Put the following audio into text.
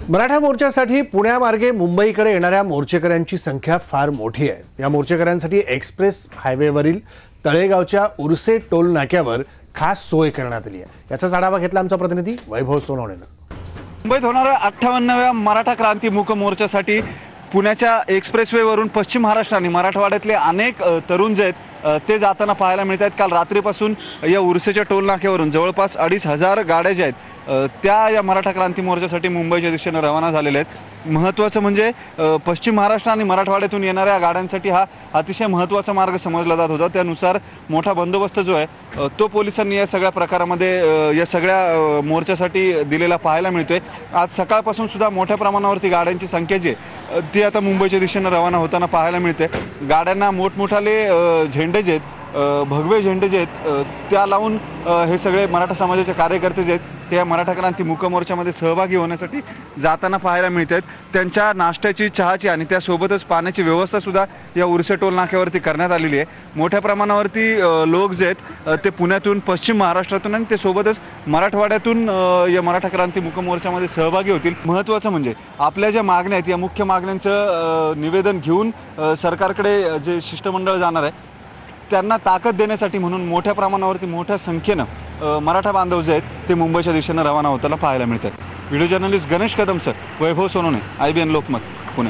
मराठा मोर्चासाठी पुण्यामार्गे मुंबईकडे येणाऱ्या मोर्चेकऱ्यांची संख्या फार मोठी आहे। या मोर्चेकऱ्यांसाठी एक्सप्रेस हायवेवरील तळेगावच्या उर्से टोल नाक्यावर खास सोय करण्यात आली आहे। याचा आढावा घेतला आमचा प्रतिनिधी वैभव सोनवणेने। मुंबईत होणाऱ्या 58व्या मराठा क्रांती मूक मोर्चासाठी पुण्याच्या एक्सप्रेसवेवरून पश्चिम महाराष्ट्र आणि मराठवाड्यातले अनेक तरुण जे आहेत ते जाताना पाहायला मिळतात। काल रात्रीपासून या उर्सेच्या टोल नाक्यावरून जवळपास 2500 गाड्या ज्या आहेत त्या या मराठा क्रांती मोर्चासाठी मुंबईच्या दिशेने रवाना झालेल्या आहेत। महत्त्वाचं म्हणजे पश्चिम महाराष्ट्र आणि मराठवाड्यातून येणाऱ्या गाड्यांसाठी हा अतिशय महत्त्वाचा मार्ग समजला जात होता। त्यानुसार मोठा बंदोबस्त जो आहे तो पोलिसांनी या सगळ्या प्रकारामध्ये या सगळ्या मोर्चासाठी दिलेला पाहायला मिळतोय। आज सकाळपासून सुद्धा मोठ्या प्रमाणावरती गाड्यांची संख्या जी आहे ती आता मुंबईच्या दिशेने रवाना होताना पाहायला मिळते। गाड्यांना मोठमोठाले झेंडे जे आहेत भगवे झेंडे जे आहेत त्या लावून हे सगळे मराठा समाजाचे कार्यकर्ते जे आहेत ते मराठा क्रांती मूक मोर्चामध्ये सहभागी होण्यासाठी जाताना पाहायला मिळतात। त्यांच्या नाश्त्याची चहाची आणि त्यासोबतच पाण्याची व्यवस्था सुद्धा या उर्से टोल नाक्यावरती करण्यात आलेली आहे। मोठ्या प्रमाणावरती लोक जे आहेत ते पुण्यातून पश्चिम महाराष्ट्रातून आणि ते सोबतच मराठवाड्यातून या मराठा क्रांती मूक मोर्चामध्ये सहभागी होतील। महत्त्वाचं म्हणजे आपल्या ज्या मागण्या आहेत या मुख्य मागण्यांचं निवेदन घेऊन सरकारकडे जे शिष्टमंडळ जाणार आहे त्यांना ताकद देण्यासाठी म्हणून मोठ्या प्रमाणावरती मोठ्या संख्येनं मराठा बांधव जे आहेत ते मुंबईच्या दिशेने रवाना होताना पाहायला मिळतात। व्हिडिओ जर्नलिस्ट गणेश कदमसह वैभव सोनवणे, IBN लोकमत, पुणे।